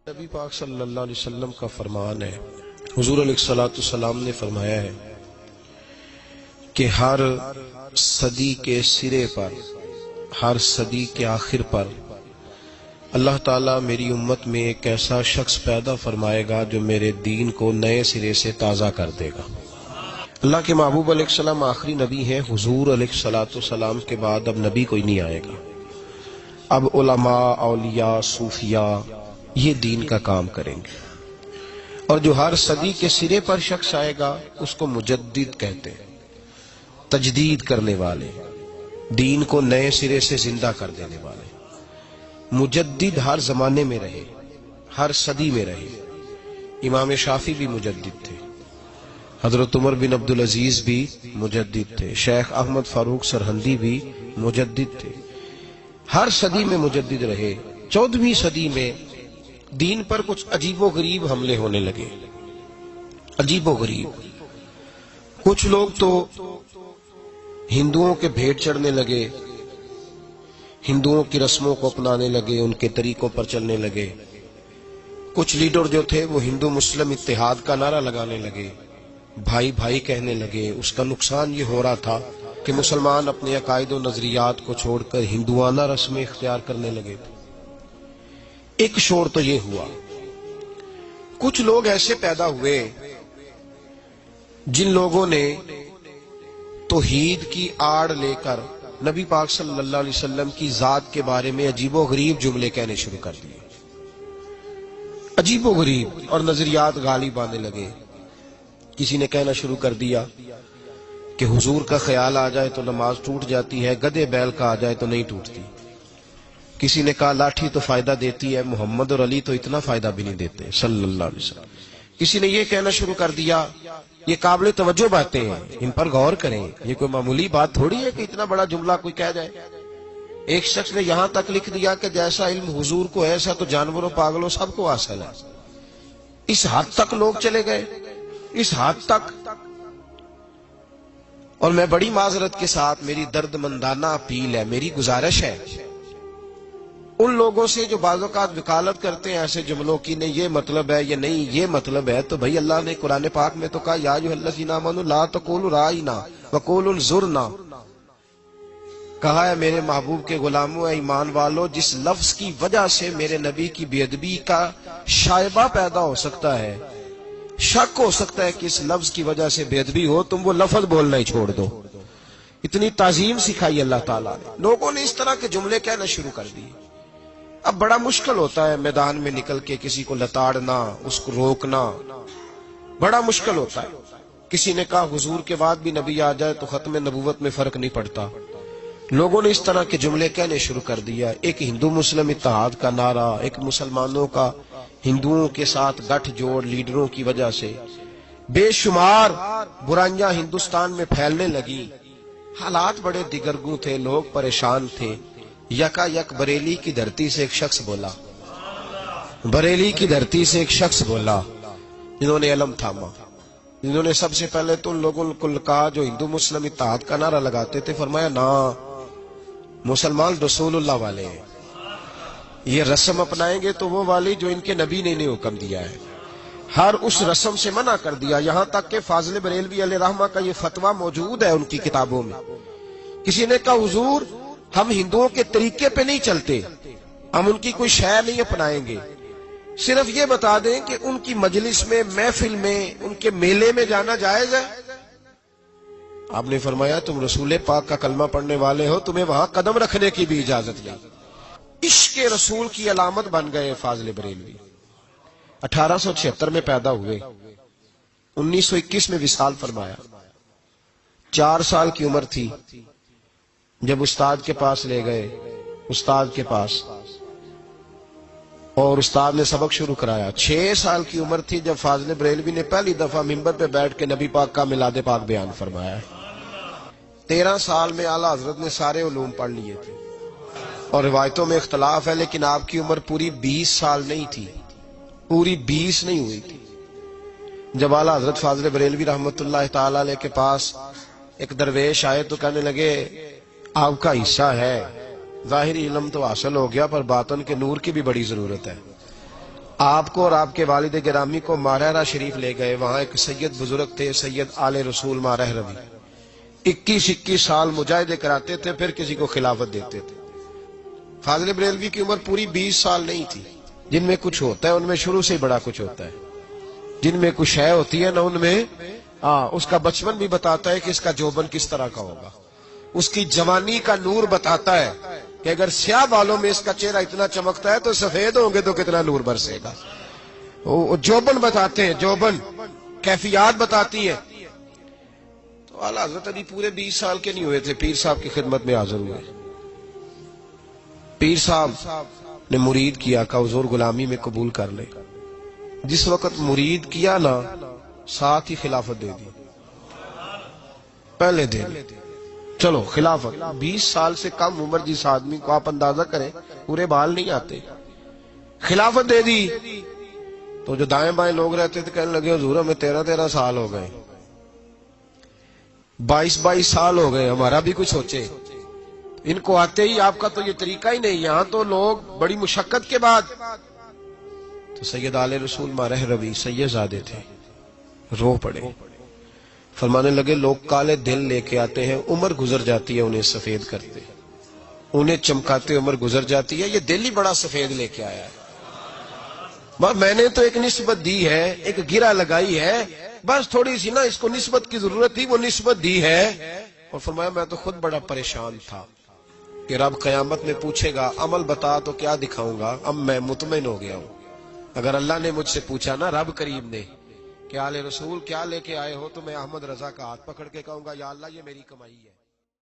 نبی پاک صلی اللہ علیہ وسلم کا فرمان ہے، حضور علیہ الصلوۃ والسلام نے فرمایا ہے کہ ہر صدی کے سرے پر، ہر صدی کے آخر پر اللہ تعالیٰ میری امت میں ایک ایسا شخص پیدا فرمائے گا جو میرے دین کو نئے سرے سے تازہ کر دے گا۔ اللہ کے محبوب علیہ السلام آخری نبی ہیں، حضور علیہ الصلوۃ والسلام کے بعد اب نبی کوئی نہیں آئے گا۔ اب علماء، اولیاء، صوفیاء یہ دین کا کام کریں گے، اور جو ہر صدی کے سرے پر شخص آئے گا اس کو مجدد کہتے ہیں، تجدید کرنے والے، دین کو نئے سرے سے زندہ کر دینے والے۔ مجدد ہر زمانے میں رہے، ہر صدی میں رہے۔ امام شافعی بھی مجدد تھے، حضرت عمر بن عبدالعزیز بھی مجدد تھے، شیخ احمد فاروق سرہندی بھی مجدد تھے، ہر صدی میں مجدد رہے۔ 14ویں صدی میں دین پر کچھ عجیب و غریب حملے ہونے لگے، عجیب و غریب۔ کچھ لوگ تو ہندوؤں کے بھیٹ چڑھنے لگے، ہندوؤں کی رسموں کو اپنانے لگے، ان کے طریقوں پر چلنے لگے۔ کچھ لیڈر جو تھے وہ ہندو مسلم اتحاد کا نعرہ لگانے لگے، بھائی بھائی کہنے لگے۔ اس کا نقصان یہ ہو رہا تھا کہ مسلمان اپنے عقائد و نظریات کو چھوڑ کر ہندوانہ رسمیں اختیار کرنے لگے تھے۔ ایک شور تو یہ ہوا۔ کچھ لوگ ایسے پیدا ہوئے جن لوگوں نے توحید کی آڑ لے کر نبی پاک صلی اللہ علیہ وسلم کی ذات کے بارے میں عجیب و غریب جملے کہنے شروع کر دیے، عجیب و غریب، اور نظریات غالب آنے لگے۔ کسی نے کہنا شروع کر دیا کہ حضور کا خیال آ جائے تو نماز ٹوٹ جاتی ہے، گدھے بیل کا آ جائے تو نہیں ٹوٹتی۔ کسی نے کہا لاٹھی تو فائدہ دیتی ہے، محمد اور علی تو اتنا فائدہ بھی نہیں دیتے صلی اللہ علیہ وسلم۔ کسی نے یہ کہنا شروع کر دیا یہ قابل توجہ باتیں ہیں، ان پر غور کریں، یہ کوئی معمولی بات تھوڑی ہے کہ اتنا بڑا جملہ کوئی کہہ جائے۔ ایک شخص نے یہاں تک لکھ دیا کہ جیسا علم حضور کو ایسا تو جانوروں، پاگلوں سب کو حاصل ہے۔ اس حد تک لوگ چلے گئے، اس حد تک۔ اور میں بڑی معذرت کے ساتھ، میری درد مندانہ اپیل ہے، میری گزارش ہے ان لوگوں سے جو بعض اوقات وکالت کرتے ہیں ایسے جملوں کی، نہیں یہ مطلب ہے یا نہیں یہ مطلب ہے، تو بھائی اللہ نے قرآن پاک میں تو کہا یا ایھا الذین آمنوا لا تقولوا رائنا وقولوا انظرنا، کہا ہے میرے محبوب کے غلاموں، ایمان والو، جس لفظ کی وجہ سے میرے نبی کی بے ادبی کا شائبہ پیدا ہو سکتا ہے، شک ہو سکتا ہے کہ اس لفظ کی وجہ سے بے ادبی ہو، تم وہ لفظ بولنا ہی چھوڑ دو۔ اتنی تعظیم سکھائی اللہ تعالیٰ نے۔ لوگوں نے اس طرح کے جملے کہنا شروع کر دیے۔ اب بڑا مشکل ہوتا ہے میدان میں نکل کے کسی کو لتاڑنا، اس کو روکنا، بڑا مشکل ہوتا ہے۔ کسی نے کہا حضور کے بعد بھی نبی آ جائے تو ختم نبوت میں فرق نہیں پڑتا۔ لوگوں نے اس طرح کے جملے کہنے شروع کر دیا۔ ایک ہندو مسلم اتحاد کا نعرہ، ایک مسلمانوں کا ہندوؤں کے ساتھ گٹھ جوڑ لیڈروں کی وجہ سے بے شمار برائیاں ہندوستان میں پھیلنے لگی۔ حالات بڑے دگرگوں تھے، لوگ پریشان تھے۔ یکا یک بریلی کی دھرتی سے ایک شخص بولا، بریلی کی دھرتی سے ایک شخص بولا جنہوں نے علم تھاما، جنہوں نے سب سے پہلے تو ان لوگوں کو کہا جو ہندو مسلم اتحاد کا نعرہ لگاتے تھے، فرمایا نا، مسلمان رسول اللہ والے ہیں، یہ رسم اپنائیں گے تو وہ والی جو ان کے نبی نے انہیں حکم دیا ہے۔ ہر اس رسم سے منع کر دیا، یہاں تک کہ فاضل بریلوی علیہ رحمہ کا یہ فتویٰ موجود ہے ان کی کتابوں میں۔ کسی نے کہا حضور ہم ہندوؤں کے طریقے پہ نہیں چلتے، ہم ان کی کوئی شے نہیں اپنائیں گے، صرف یہ بتا دیں کہ ان کی مجلس میں، محفل میں، ان کے میلے میں جانا جائز ہے۔ آپ نے فرمایا تم رسول پاک کا کلمہ پڑھنے والے ہو، تمہیں وہاں قدم رکھنے کی بھی اجازت نہیں۔ عشق رسول کی علامت بن گئے فاضل بریلوی۔ 1876 میں پیدا ہوئے، 1921 میں وصال فرمایا۔ 4 سال کی عمر تھی جب استاد کے پاس لے گئے، استاد کے پاس، اور استاد نے سبق شروع کرایا۔ 6 سال کی عمر تھی جب فاضل بریلوی نے پہلی دفعہ منبر پہ بیٹھ کے نبی پاک کا میلاد پاک بیان فرمایا۔ 13 سال میں اعلیٰ حضرت نے سارے علوم پڑھ لیے تھے، اور روایتوں میں اختلاف ہے، لیکن آپ کی عمر پوری 20 سال نہیں تھی، پوری 20 نہیں ہوئی تھی جب اعلیٰ حضرت فاضل بریلوی رحمۃ اللہ تعالی علیہ کے پاس ایک درویش آئے تو کہنے لگے آپ کا حصہ ہے، ظاہری علم تو حاصل ہو گیا پر باطن کے نور کی بھی بڑی ضرورت ہے۔ آپ کو اور آپ کے والد گرامی کو مارہرہ شریف لے گئے. وہاں ایک سید بزرگ تھے, سید آل رسول مارہ ربی. 21 سال مجاہدے کراتے تھے, پھر کسی کو خلافت دیتے تھے. فاضل بریلوی کی عمر پوری 20 سال نہیں تھی. جن میں کچھ ہوتا ہے ان میں شروع سے ہی بڑا کچھ ہوتا ہے. جن میں کچھ ہے ہوتی ہے نا, ان میں اس کا بچپن بھی بتاتا ہے کہ اس کا جوبن کس طرح کا ہوگا. اس کی جوانی کا نور بتاتا ہے کہ اگر سیاہ بالوں میں اس کا چہرہ اتنا چمکتا ہے تو سفید ہوں گے تو کتنا نور برسے گا. جوبن بتاتے ہیں, جوبن کیفیات بتاتی ہے. تو اعلیٰ حضرت ابھی پورے 20 سال کے نہیں ہوئے تھے, پیر صاحب کی خدمت میں حاضر ہوئے. پیر صاحب نے مرید کیا, کہ حضور غلامی میں قبول کر لے. جس وقت مرید کیا نا, ساتھ ہی خلافت دے دی پہلے دن. چلو خلافت 20 سال سے کم عمر جس آدمی کو آپ اندازہ کریں, پورے بال نہیں آتے, خلافت دے دی. تو جو دائیں بائیں لوگ رہتے تھے کہنے لگے حضور ہمیں 13 سال ہو گئے, 22 سال ہو گئے, ہمارا بھی کچھ سوچے. ان کو آتے ہی آپ کا تو یہ طریقہ ہی نہیں. یہاں تو لوگ بڑی مشقت کے بعد. تو سید آل رسول مارہ ربی سید زادے تھے, رو پڑے, فرمانے لگے لوگ کالے دل لے کے آتے ہیں, عمر گزر جاتی ہے انہیں سفید کرتے, انہیں چمکاتے عمر گزر جاتی ہے, یہ دل ہی بڑا سفید لے کے آیا ہے. میں نے تو ایک نسبت دی ہے, ایک گرہ لگائی ہے, بس تھوڑی سی نا اس کو نسبت کی ضرورت تھی, وہ نسبت دی ہے. اور فرمایا میں تو خود بڑا پریشان تھا کہ رب قیامت میں پوچھے گا عمل بتا تو کیا دکھاؤں گا. اب میں مطمئن ہو گیا ہوں. اگر اللہ نے مجھ سے پوچھا نا, رب کریم نے, کہ آل رسول کیا لے کے آئے ہو, تو میں احمد رضا کا ہاتھ پکڑ کے کہوں گا یا اللہ یہ میری کمائی ہے.